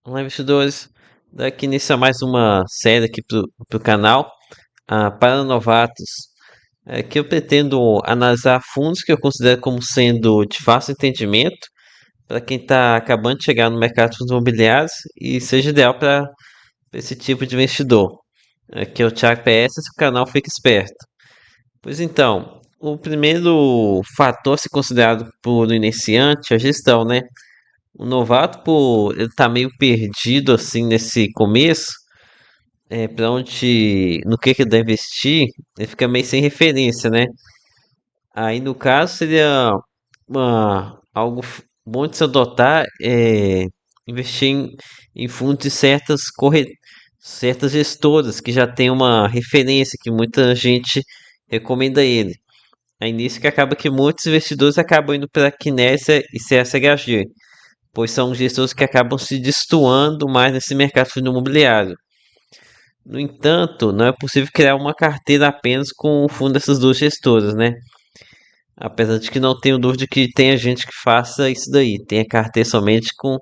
Olá, investidores. Daqui início a mais uma série aqui pro canal, para novatos. Que eu pretendo analisar fundos que eu considero como sendo de fácil entendimento para quem está acabando de chegar no mercado de fundos imobiliários e seja ideal para esse tipo de investidor. Aqui é o Thiago PS, esse canal Fica Esperto. Pois então, o primeiro fator a ser considerado por um iniciante é a gestão, né? O novato, pô, ele tá meio perdido assim nesse começo, para onde, no que ele deve investir, ele fica meio sem referência, né? Aí no caso seria bom de se adotar, investir em fundos de certas gestoras que já tem uma referência que muita gente recomenda ele. Aí nisso que acaba que muitos investidores acabam indo para a Kinesia e CSHG, pois são gestores que acabam se destoando mais nesse mercado de fundo imobiliário. No entanto, não é possível criar uma carteira apenas com o fundo dessas duas gestoras, né? Apesar de que não tenho dúvida que tenha gente que faça isso daí, tenha carteira somente com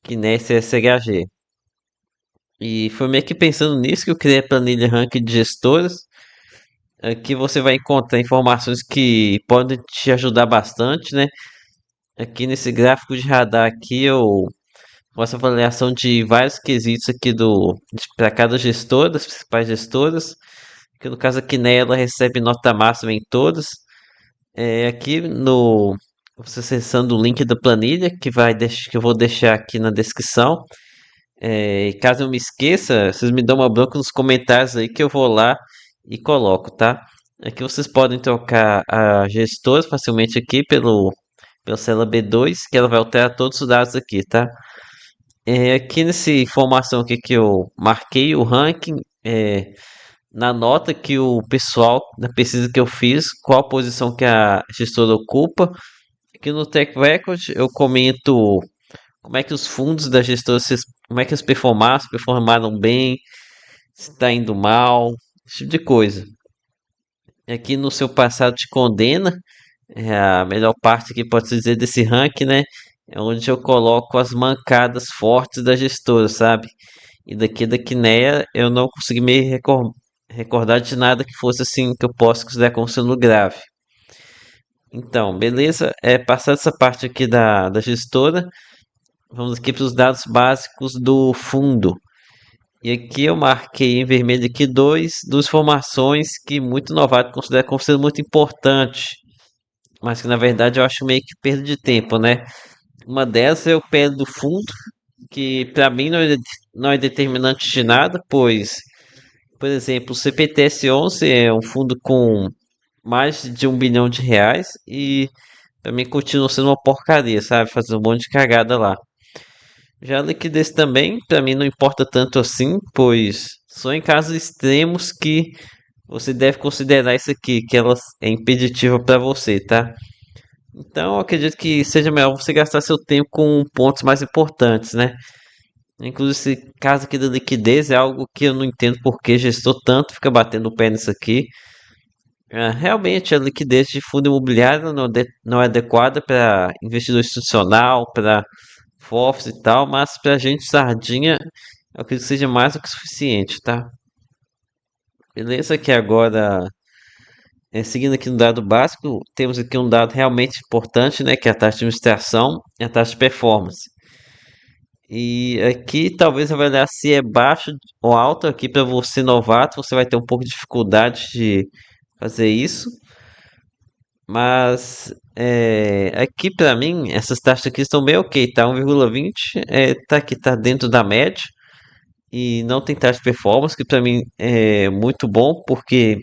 Kinesis SHG. E foi meio que pensando nisso que eu criei a planilha ranking de gestoras. Aqui você vai encontrar informações que podem te ajudar bastante, né? Aqui nesse gráfico de radar aqui eu faço avaliação de vários quesitos aqui para cada gestor, das principais gestoras, que no caso aqui nela recebe nota máxima em todas. Aqui no você acessando o link da planilha que eu vou deixar aqui na descrição. E caso eu me esqueça, vocês me dão uma bronca nos comentários aí que eu vou lá e coloco, tá? Aqui vocês podem trocar a gestora facilmente aqui pelo célula B2, que ela vai alterar todos os dados aqui, tá? Aqui nessa informação aqui que eu marquei o ranking, na nota que o pessoal, na pesquisa que eu fiz, qual posição que a gestora ocupa. Aqui no Tech Record eu comento como é que os fundos da gestora, como é que eles performaram, se performaram bem, se está indo mal, esse tipo de coisa. Aqui no seu passado te condena, é a melhor parte que pode se dizer desse ranking, né? É onde eu coloco as mancadas fortes da gestora, sabe? E daqui da Kinea eu não consegui recordar de nada que fosse assim que eu possa considerar como sendo grave. Então, beleza? Passar essa parte aqui da gestora, vamos aqui para os dados básicos do fundo. E aqui eu marquei em vermelho aqui duas formações que muito novato considera como sendo muito importante, mas que na verdade eu acho meio que perda de tempo, né? Uma delas é o pé do fundo, que para mim não é determinante de nada, pois, por exemplo, o CPTS-11 é um fundo com mais de R$ 1 bilhão e para mim continua sendo uma porcaria, sabe? Fazendo um monte de cagada lá. Já a liquidez também, para mim não importa tanto assim, pois só em casos extremos que você deve considerar isso aqui, que ela é impeditiva para você, tá? Então, eu acredito que seja melhor você gastar seu tempo com pontos mais importantes, né? Inclusive, esse caso aqui da liquidez é algo que eu não entendo porque gestor tanto fica batendo o pé nisso aqui. Realmente, a liquidez de fundo imobiliário não é adequada para investidor institucional, para FOFs e tal, mas para gente sardinha, eu acredito que seja mais do que suficiente, tá? Beleza, que agora, seguindo aqui no dado básico, temos aqui um dado realmente importante, né, que é a taxa de administração e a taxa de performance. E aqui talvez avaliar se é baixo ou alto aqui para você novato, você vai ter um pouco de dificuldade de fazer isso, mas aqui para mim essas taxas aqui estão bem ok, tá? 1,20 tá aqui, tá dentro da média e não tem taxa de performance, que para mim é muito bom, porque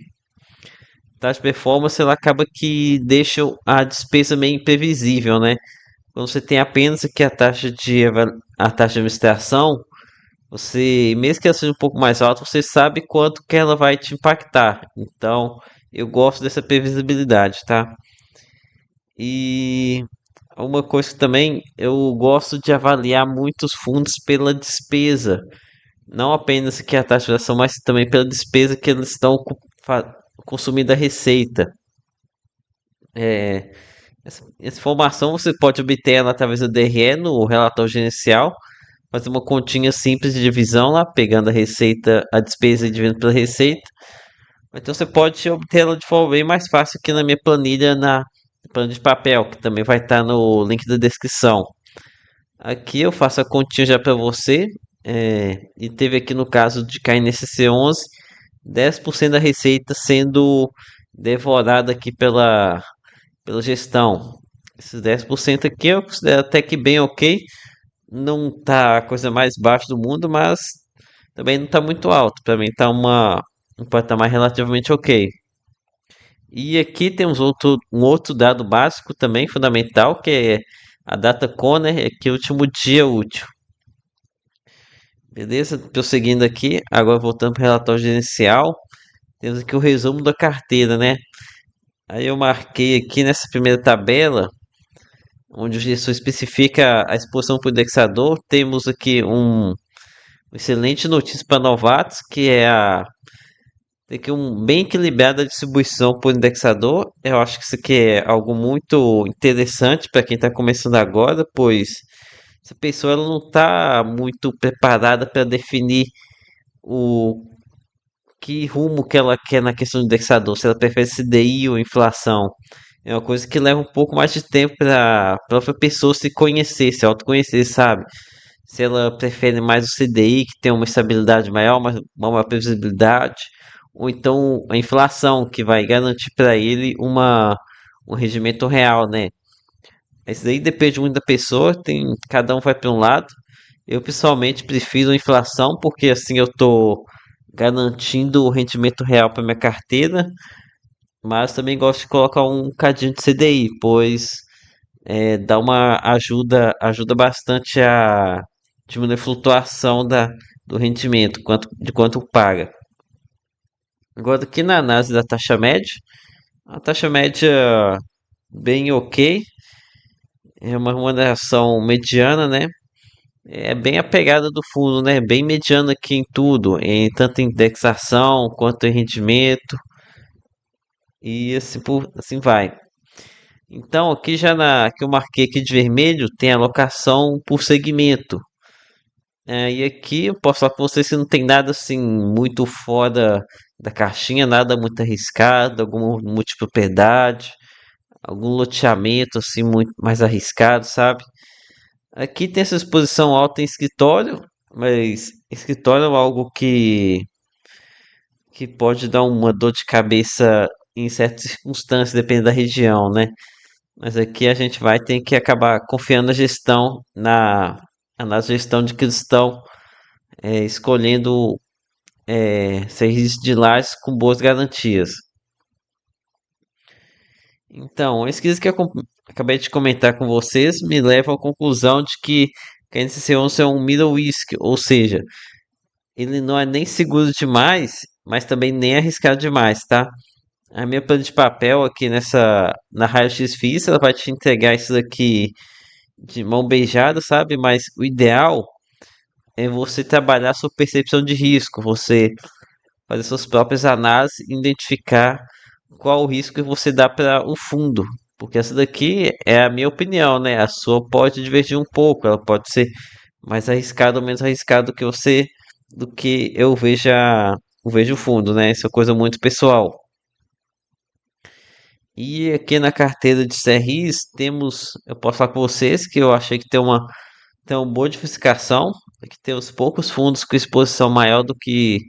taxa de performance ela acaba que deixa a despesa meio imprevisível, né? Quando você tem apenas aqui a taxa de administração, você, mesmo que ela seja um pouco mais alta, você sabe quanto que ela vai te impactar. Então, eu gosto dessa previsibilidade, tá? E uma coisa que também eu gosto de avaliar muitos fundos pela despesa, não apenas que a taxa de ação, mas também pela despesa que eles estão consumindo a receita. Essa informação você pode obter ela através do DRE no relatório gerencial, fazer uma continha simples de divisão lá, pegando a receita, a despesa e dividindo pela receita. Então você pode obtê-la de forma bem mais fácil aqui na minha planilha, na planilha de papel, que também vai estar no link da descrição. Aqui eu faço a continha já para você. E teve aqui no caso de KNSC11, 10% da receita sendo devorada aqui pela gestão. Esses 10% aqui eu considero até que bem ok. Não tá a coisa mais baixa do mundo, mas também não tá muito alto. Para mim tá um patamar relativamente ok. E aqui temos um outro dado básico também fundamental, que é a data Conner, que é o último dia útil. Beleza? Prosseguindo aqui, agora voltando para o relatório gerencial, temos aqui o resumo da carteira, né? Aí eu marquei aqui nessa primeira tabela, onde o gestor especifica a exposição por indexador, temos aqui um excelente notícia para novatos, que é tem aqui um bem equilibrada distribuição por indexador. Eu acho que isso aqui é algo muito interessante para quem está começando agora, pois essa pessoa ela não está muito preparada para definir o que rumo que ela quer na questão do indexador, se ela prefere CDI ou inflação. É uma coisa que leva um pouco mais de tempo para a própria pessoa se conhecer, se autoconhecer, sabe? Se ela prefere mais o CDI, que tem uma estabilidade maior, uma previsibilidade, ou então a inflação, que vai garantir para ele um rendimento real, né? Isso daí depende muito da pessoa, cada um vai para um lado. Eu pessoalmente prefiro a inflação, porque assim eu estou garantindo o rendimento real para minha carteira, mas também gosto de colocar um cadinho de CDI, pois dá uma ajuda bastante a diminuir a flutuação do rendimento, de quanto paga. Agora aqui na análise da taxa média, a taxa média bem ok, é uma remuneração mediana, né? É bem a pegada do fundo, né? Bem mediana aqui em tudo, em tanto indexação quanto em rendimento e assim vai. Então aqui que eu marquei aqui de vermelho tem alocação por segmento. E aqui eu posso falar com vocês que não tem nada assim muito fora da caixinha, nada muito arriscado, alguma multipropriedade, algum loteamento assim muito mais arriscado, sabe? Aqui tem essa exposição alta em escritório, mas escritório é algo que pode dar uma dor de cabeça em certas circunstâncias, dependendo da região, né? Mas aqui a gente vai ter que acabar confiando na gestão de que eles estão escolhendo serviços de lajes com boas garantias. Então, a pesquisa que acabei de comentar com vocês me leva à conclusão de que a NCC11 é um middle risk, ou seja, ele não é nem seguro demais, mas também nem arriscado demais, tá? A minha plana de papel aqui na Raio-X Física, ela vai te entregar isso aqui de mão beijada, sabe? Mas o ideal é você trabalhar sua percepção de risco, você fazer suas próprias análises e identificar qual o risco que você dá para o fundo. Porque essa daqui é a minha opinião, né? A sua pode divergir um pouco, ela pode ser mais arriscada ou menos arriscada do que eu vejo o fundo, né? Isso é coisa muito pessoal. E aqui na carteira de CRIs eu posso falar com vocês que eu achei que tem uma boa diversificação, que tem os poucos fundos com exposição maior do que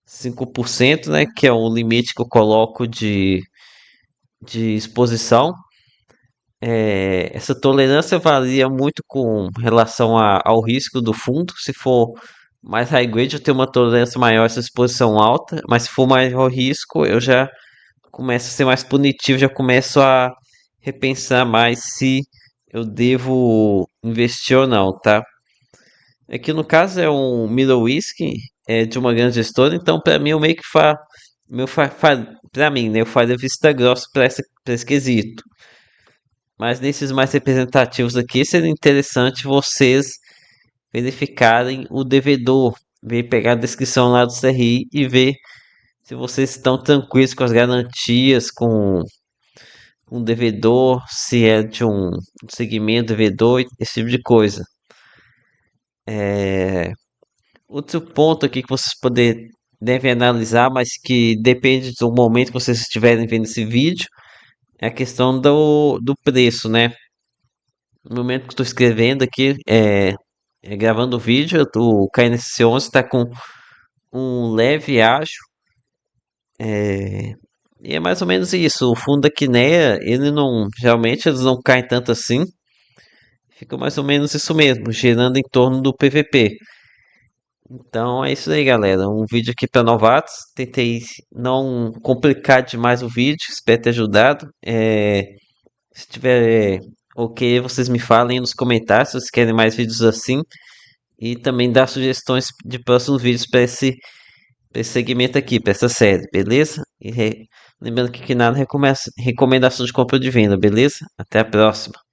5%, né, que é o limite que eu coloco de exposição. Essa tolerância varia muito com relação ao risco do fundo. Se for mais high grade, eu tenho uma tolerância maior, essa exposição alta, mas se for maior risco, eu já começo a ser mais punitivo, já começo a repensar mais se eu devo investir ou não, tá? Aqui no caso é um middle whisky, de uma grande gestora, então para mim eu meio que para mim, né, eu faria vista grossa para esse quesito. Mas nesses mais representativos aqui seria interessante vocês verificarem o devedor, ver pegar a descrição lá do CRI e ver se vocês estão tranquilos com as garantias, com o devedor, se é de um segmento devedor, esse tipo de coisa. É, outro ponto aqui que vocês devem analisar, mas que depende do momento que vocês estiverem vendo esse vídeo, é a questão do preço, né? No momento que estou escrevendo aqui, gravando o vídeo, o KNC11 está com um leve ágio, e é mais ou menos isso. O fundo da Kinea, ele não, geralmente eles não caem tanto assim, fica mais ou menos isso mesmo, girando em torno do PVP. Então é isso aí, galera. Um vídeo aqui para novatos. Tentei não complicar demais o vídeo, espero ter ajudado. Se tiver ok, vocês me falem nos comentários se vocês querem mais vídeos assim. E também dar sugestões de próximos vídeos para pra esse segmento aqui, para essa série, beleza? Lembrando que aqui nada recomendação de compra ou de venda, beleza? Até a próxima.